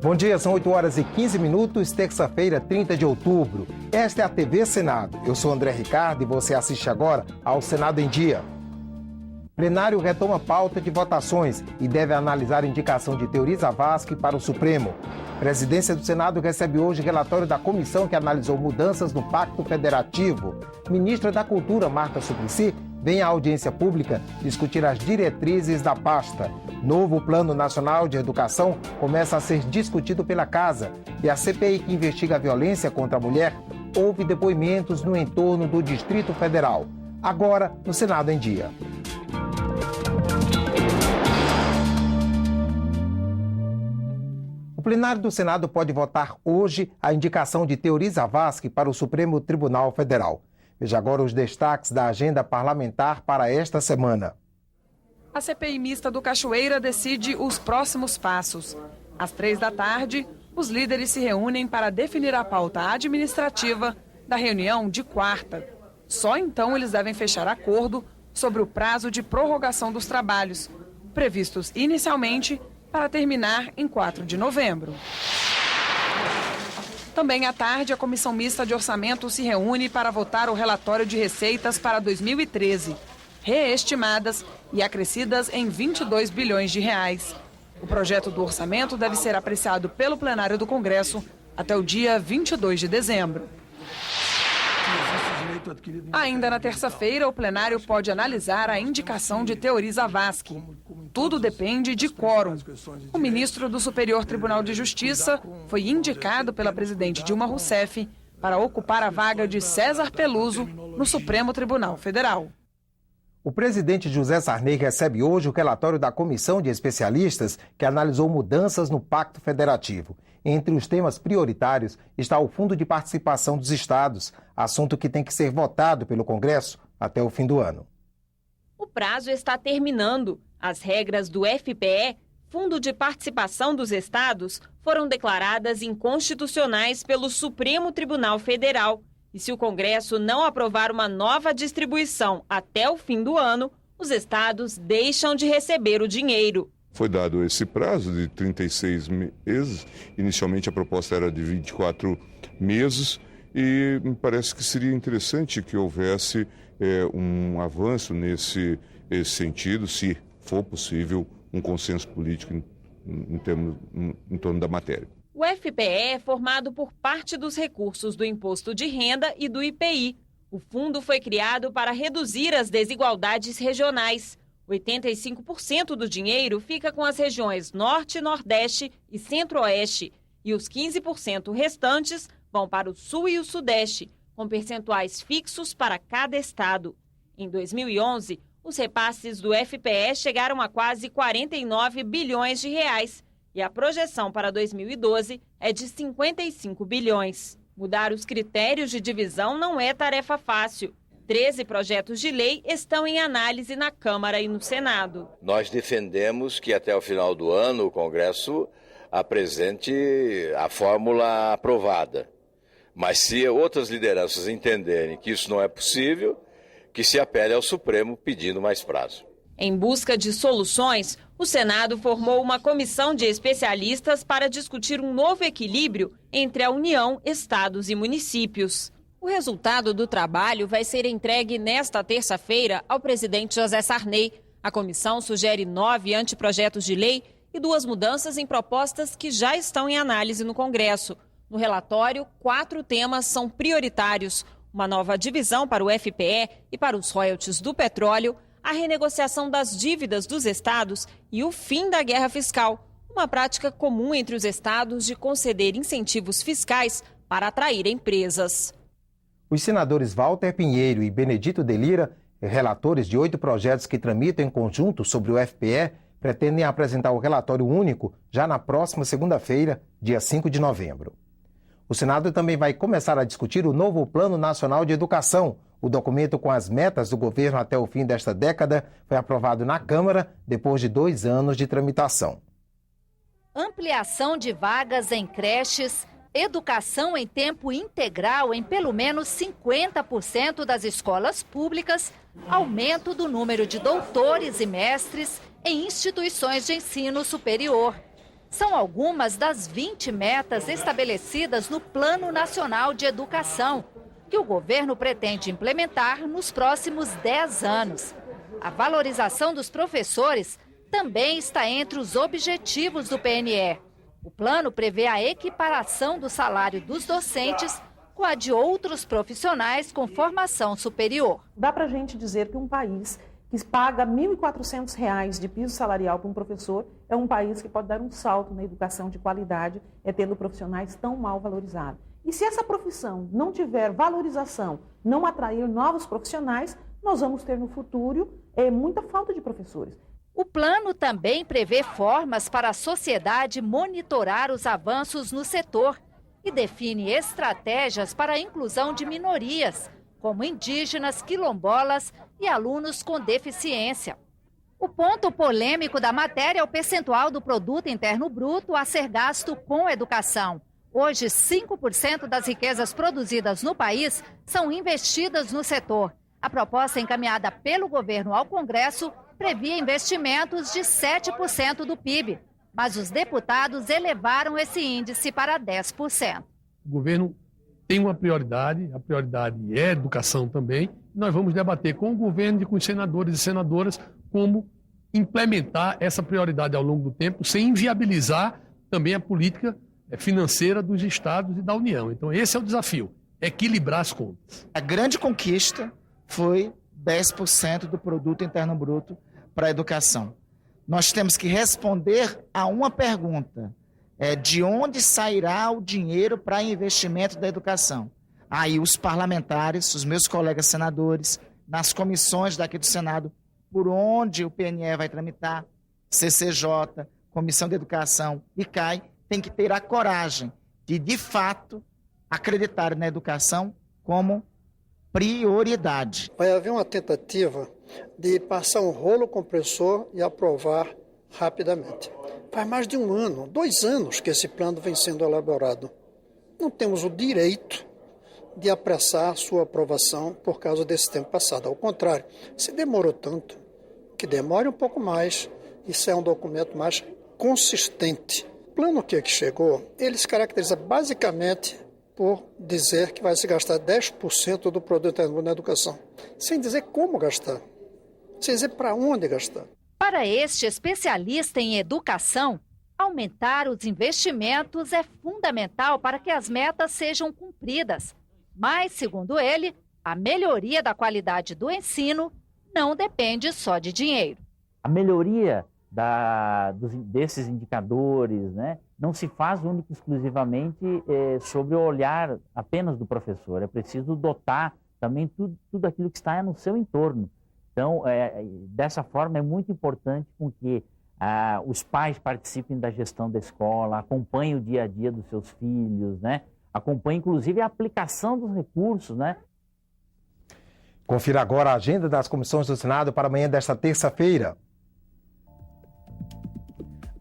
Bom dia, são 8 horas e 15 minutos, terça-feira, 30 de outubro. Esta é a TV Senado. Eu sou André Ricardo e você assiste agora ao Senado em Dia. O plenário retoma pauta de votações e deve analisar a indicação de Teori Zavascki para o Supremo. A presidência do Senado recebe hoje relatório da comissão que analisou mudanças no Pacto Federativo. Ministra da Cultura, Marta Suplicy, vem à audiência pública discutir as diretrizes da pasta. Novo Plano Nacional de Educação começa a ser discutido pela Casa. E a CPI que investiga a violência contra a mulher houve depoimentos no entorno do Distrito Federal. Agora, no Senado em Dia. O plenário do Senado pode votar hoje a indicação de Teori Zavascki para o Supremo Tribunal Federal. Veja agora os destaques da agenda parlamentar para esta semana. A CPI mista do Cachoeira decide os próximos passos. Às 15h, os líderes se reúnem para definir a pauta administrativa da reunião de quarta. Só então eles devem fechar acordo sobre o prazo de prorrogação dos trabalhos, previstos inicialmente para terminar em 4 de novembro. Também à tarde, a Comissão Mista de Orçamento se reúne para votar o relatório de receitas para 2013, reestimadas e acrescidas em 22 bilhões de reais. O projeto do orçamento deve ser apreciado pelo plenário do Congresso até o dia 22 de dezembro. Ainda na terça-feira, o plenário pode analisar a indicação de Teori Zavascki. Tudo depende de quórum. O ministro do Superior Tribunal de Justiça foi indicado pela presidente Dilma Rousseff para ocupar a vaga de César Peluso no Supremo Tribunal Federal. O presidente José Sarney recebe hoje o relatório da comissão de especialistas que analisou mudanças no Pacto Federativo. Entre os temas prioritários está o Fundo de Participação dos Estados, assunto que tem que ser votado pelo Congresso até o fim do ano. O prazo está terminando. As regras do FPE, Fundo de Participação dos Estados, foram declaradas inconstitucionais pelo Supremo Tribunal Federal. E se o Congresso não aprovar uma nova distribuição até o fim do ano, os estados deixam de receber o dinheiro. Foi dado esse prazo de 36 meses. Inicialmente a proposta era de 24 meses e me parece que seria interessante que houvesse um avanço nesse sentido, se for possível, um consenso político em torno da matéria. O FPE é formado por parte dos recursos do Imposto de Renda e do IPI. O fundo foi criado para reduzir as desigualdades regionais. 85% do dinheiro fica com as regiões Norte, Nordeste e Centro-Oeste. E os 15% restantes vão para o Sul e o Sudeste, com percentuais fixos para cada estado. Em 2011, os repasses do FPE chegaram a quase 49 bilhões de reais. E a projeção para 2012 é de 55 bilhões. Mudar os critérios de divisão não é tarefa fácil. 13 projetos de lei estão em análise na Câmara e no Senado. Nós defendemos que até o final do ano o Congresso apresente a fórmula aprovada. Mas se outras lideranças entenderem que isso não é possível, que se apele ao Supremo pedindo mais prazo. Em busca de soluções, o Senado formou uma comissão de especialistas para discutir um novo equilíbrio entre a União, estados e municípios. O resultado do trabalho vai ser entregue nesta terça-feira ao presidente José Sarney. A comissão sugere 9 anteprojetos de lei e 2 mudanças em propostas que já estão em análise no Congresso. No relatório, 4 temas são prioritários: uma nova divisão para o FPE e para os royalties do petróleo, a renegociação das dívidas dos estados e o fim da guerra fiscal, uma prática comum entre os estados de conceder incentivos fiscais para atrair empresas. Os senadores Walter Pinheiro e Benedito de Lira, relatores de 8 projetos que tramitam em conjunto sobre o FPE, pretendem apresentar o relatório único já na próxima segunda-feira, dia 5 de novembro. O Senado também vai começar a discutir o novo Plano Nacional de Educação. O documento com as metas do governo até o fim desta década foi aprovado na Câmara depois de 2 anos de tramitação. Ampliação de vagas em creches, educação em tempo integral em pelo menos 50% das escolas públicas, aumento do número de doutores e mestres em instituições de ensino superior. São algumas das 20 metas estabelecidas no Plano Nacional de Educação, que o governo pretende implementar nos próximos 10 anos. A valorização dos professores também está entre os objetivos do PNE. O plano prevê a equiparação do salário dos docentes com a de outros profissionais com formação superior. Dá para a gente dizer que um país que paga R$ 1.400 de piso salarial para um professor é um país que pode dar um salto na educação de qualidade, tendo profissionais tão mal valorizados. E se essa profissão não tiver valorização, não atrair novos profissionais, nós vamos ter no futuro muita falta de professores. O plano também prevê formas para a sociedade monitorar os avanços no setor e define estratégias para a inclusão de minorias, como indígenas, quilombolas e alunos com deficiência. O ponto polêmico da matéria é o percentual do produto interno bruto a ser gasto com educação. Hoje, 5% das riquezas produzidas no país são investidas no setor. A proposta encaminhada pelo governo ao Congresso previa investimentos de 7% do PIB, mas os deputados elevaram esse índice para 10%. O governo tem uma prioridade, a prioridade é educação também. Nós vamos debater com o governo e com os senadores e senadoras como implementar essa prioridade ao longo do tempo, sem inviabilizar também a política financeira dos estados e da União. Então esse é o desafio, equilibrar as contas. A grande conquista foi 10% do produto interno bruto para a educação. Nós temos que responder a uma pergunta: de onde sairá o dinheiro para investimento da educação? Aí os parlamentares, os meus colegas senadores, nas comissões daqui do Senado, por onde o PNE vai tramitar, CCJ, Comissão de Educação e CAI, tem que ter a coragem de fato, acreditar na educação como prioridade. Vai haver uma tentativa de passar um rolo compressor e aprovar rapidamente. Faz mais de 1 ano, 2 anos que esse plano vem sendo elaborado. Não temos o direito de apressar sua aprovação por causa desse tempo passado. Ao contrário, se demorou tanto, que demore um pouco mais, isso é um documento mais consistente. O plano que chegou, ele se caracteriza basicamente por dizer que vai se gastar 10% do produto interno na educação, sem dizer como gastar, sem dizer para onde gastar. Para este especialista em educação, aumentar os investimentos é fundamental para que as metas sejam cumpridas. Mas, segundo ele, a melhoria da qualidade do ensino não depende só de dinheiro. A melhoria desses indicadores, né, não se faz única e exclusivamente sobre o olhar apenas do professor. É preciso dotar também tudo aquilo que está no seu entorno. Então, dessa forma, é muito importante com que os pais participem da gestão da escola, acompanhem o dia a dia dos seus filhos, né? Acompanhem, inclusive, a aplicação dos recursos, né? Confira agora a agenda das comissões do Senado para amanhã desta terça-feira.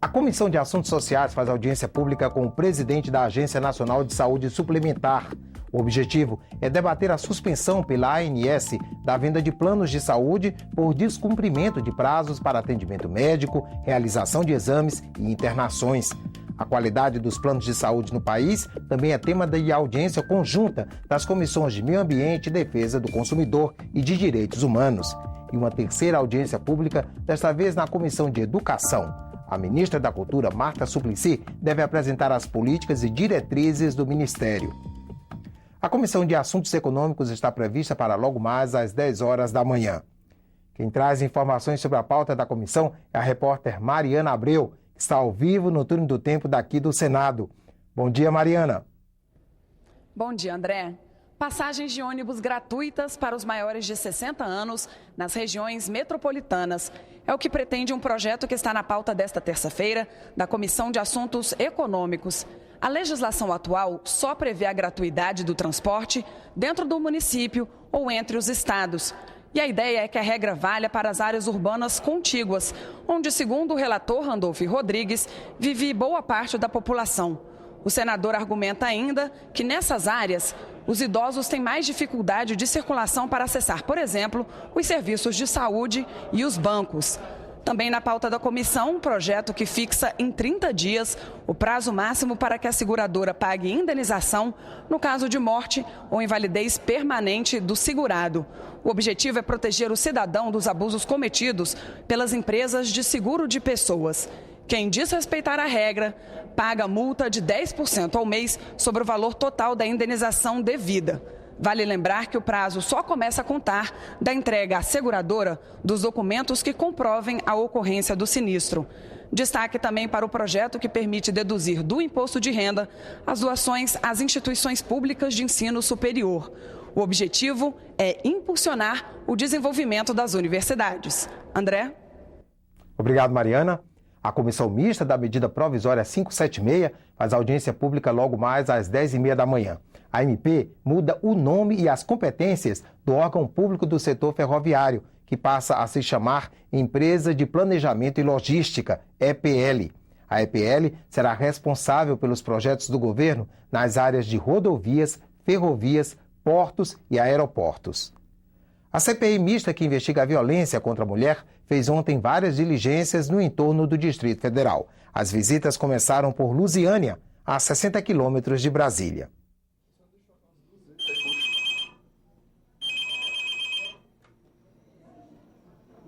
A Comissão de Assuntos Sociais faz audiência pública com o presidente da Agência Nacional de Saúde Suplementar. O objetivo é debater a suspensão pela ANS da venda de planos de saúde por descumprimento de prazos para atendimento médico, realização de exames e internações. A qualidade dos planos de saúde no país também é tema de audiência conjunta das comissões de Meio Ambiente, Defesa do Consumidor e de Direitos Humanos. E uma terceira audiência pública, desta vez na Comissão de Educação. A ministra da Cultura, Marta Suplicy, deve apresentar as políticas e diretrizes do Ministério. A Comissão de Assuntos Econômicos está prevista para logo mais às 10 horas da manhã. Quem traz informações sobre a pauta da comissão é a repórter Mariana Abreu, que está ao vivo no Turno do Tempo daqui do Senado. Bom dia, Mariana. Bom dia, André. Passagens de ônibus gratuitas para os maiores de 60 anos nas regiões metropolitanas. É o que pretende um projeto que está na pauta desta terça-feira da Comissão de Assuntos Econômicos. A legislação atual só prevê a gratuidade do transporte dentro do município ou entre os estados. E a ideia é que a regra valha para as áreas urbanas contíguas, onde, segundo o relator Randolfo Rodrigues, vive boa parte da população. O senador argumenta ainda que nessas áreas os idosos têm mais dificuldade de circulação para acessar, por exemplo, os serviços de saúde e os bancos. Também na pauta da comissão, um projeto que fixa em 30 dias o prazo máximo para que a seguradora pague indenização no caso de morte ou invalidez permanente do segurado. O objetivo é proteger o cidadão dos abusos cometidos pelas empresas de seguro de pessoas. Quem desrespeitar a regra paga multa de 10% ao mês sobre o valor total da indenização devida. Vale lembrar que o prazo só começa a contar da entrega à seguradora dos documentos que comprovem a ocorrência do sinistro. Destaque também para o projeto que permite deduzir do imposto de renda as doações às instituições públicas de ensino superior. O objetivo é impulsionar o desenvolvimento das universidades. André? Obrigado, Mariana. A Comissão Mista da Medida Provisória 576 faz audiência pública logo mais às 10h30 da manhã. A MP muda o nome e as competências do órgão público do setor ferroviário, que passa a se chamar Empresa de Planejamento e Logística, EPL. A EPL será responsável pelos projetos do governo nas áreas de rodovias, ferrovias, portos e aeroportos. A CPI mista que investiga a violência contra a mulher fez ontem várias diligências no entorno do Distrito Federal. As visitas começaram por Lusiânia, a 60 quilômetros de Brasília.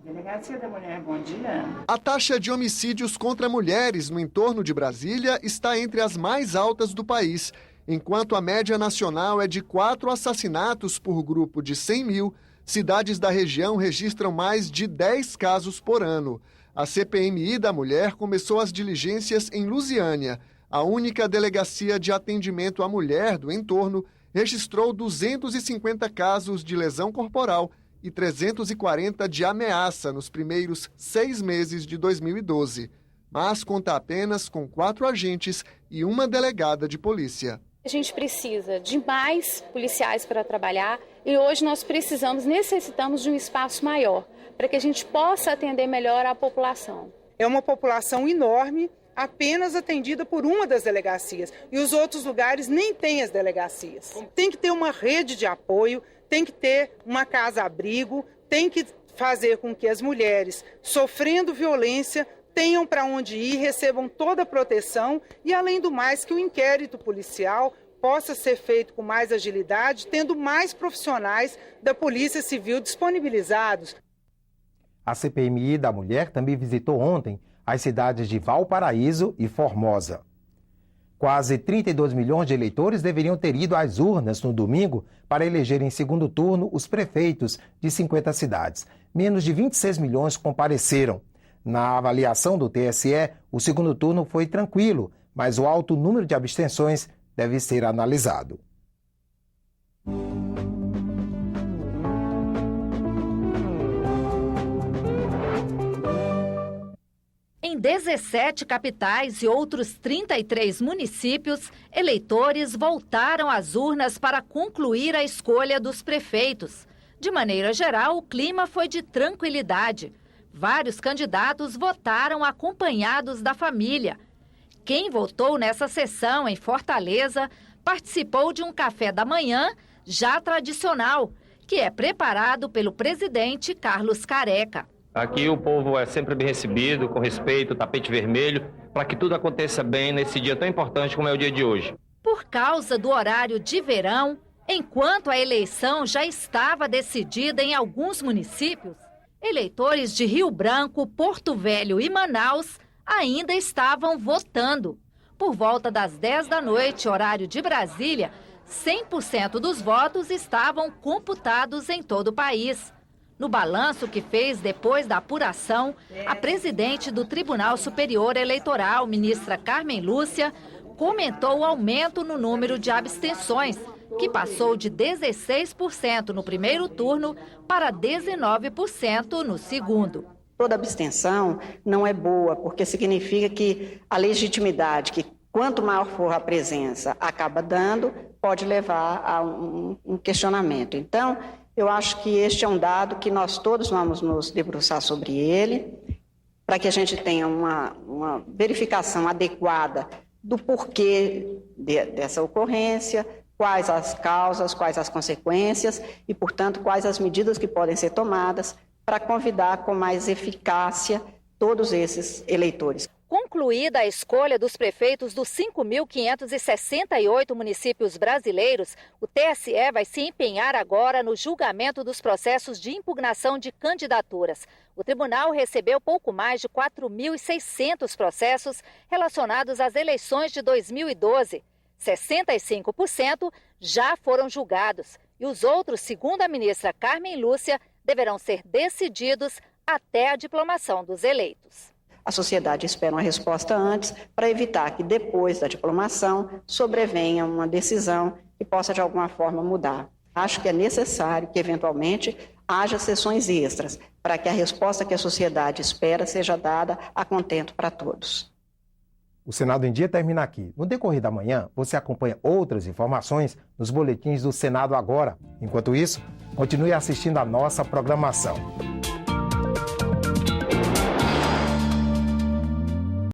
Delegacia da Mulher, bom dia. A taxa de homicídios contra mulheres no entorno de Brasília está entre as mais altas do país. Enquanto a média nacional é de 4 assassinatos por grupo de 100 mil, cidades da região registram mais de 10 casos por ano. A CPMI da Mulher começou as diligências em Lusiânia. A única delegacia de atendimento à mulher do entorno registrou 250 casos de lesão corporal e 340 de ameaça nos primeiros 6 meses de 2012. Mas conta apenas com 4 agentes e uma delegada de polícia. A gente precisa de mais policiais para trabalhar e hoje nós necessitamos de um espaço maior para que a gente possa atender melhor a população. É uma população enorme, apenas atendida por uma das delegacias e os outros lugares nem têm as delegacias. Tem que ter uma rede de apoio, tem que ter uma casa-abrigo, tem que fazer com que as mulheres sofrendo violência tenham para onde ir, recebam toda a proteção e, além do mais, que o inquérito policial possa ser feito com mais agilidade, tendo mais profissionais da Polícia Civil disponibilizados. A CPMI da Mulher também visitou ontem as cidades de Valparaíso e Formosa. Quase 32 milhões de eleitores deveriam ter ido às urnas no domingo para eleger em segundo turno os prefeitos de 50 cidades. Menos de 26 milhões compareceram. Na avaliação do TSE, o segundo turno foi tranquilo, mas o alto número de abstenções deve ser analisado. Em 17 capitais e outros 33 municípios, eleitores voltaram às urnas para concluir a escolha dos prefeitos. De maneira geral, o clima foi de tranquilidade. Vários candidatos votaram acompanhados da família. Quem votou nessa sessão em Fortaleza participou de um café da manhã já tradicional, que é preparado pelo presidente Carlos Careca. Aqui o povo é sempre bem recebido, com respeito, tapete vermelho, para que tudo aconteça bem nesse dia tão importante como é o dia de hoje. Por causa do horário de verão, enquanto a eleição já estava decidida em alguns municípios, eleitores de Rio Branco, Porto Velho e Manaus ainda estavam votando. Por volta das 10 da noite, horário de Brasília, 100% dos votos estavam computados em todo o país. No balanço que fez depois da apuração, a presidente do Tribunal Superior Eleitoral, ministra Carmen Lúcia, comentou o aumento no número de abstenções, que passou de 16% no primeiro turno para 19% no segundo. Toda abstenção não é boa, porque significa que a legitimidade, que quanto maior for a presença acaba dando, pode levar a um questionamento. Então, eu acho que este é um dado que nós todos vamos nos debruçar sobre ele, para que a gente tenha uma verificação adequada do porquê dessa ocorrência, quais as causas, quais as consequências e, portanto, quais as medidas que podem ser tomadas para convidar com mais eficácia todos esses eleitores. Concluída a escolha dos prefeitos dos 5.568 municípios brasileiros, o TSE vai se empenhar agora no julgamento dos processos de impugnação de candidaturas. O tribunal recebeu pouco mais de 4.600 processos relacionados às eleições de 2012. 65% já foram julgados e os outros, segundo a ministra Carmen Lúcia, deverão ser decididos até a diplomação dos eleitos. A sociedade espera uma resposta antes para evitar que depois da diplomação sobrevenha uma decisão que possa de alguma forma mudar. Acho que é necessário que eventualmente haja sessões extras para que a resposta que a sociedade espera seja dada a contento para todos. O Senado em Dia termina aqui. No decorrer da manhã, você acompanha outras informações nos boletins do Senado Agora. Enquanto isso, continue assistindo a nossa programação.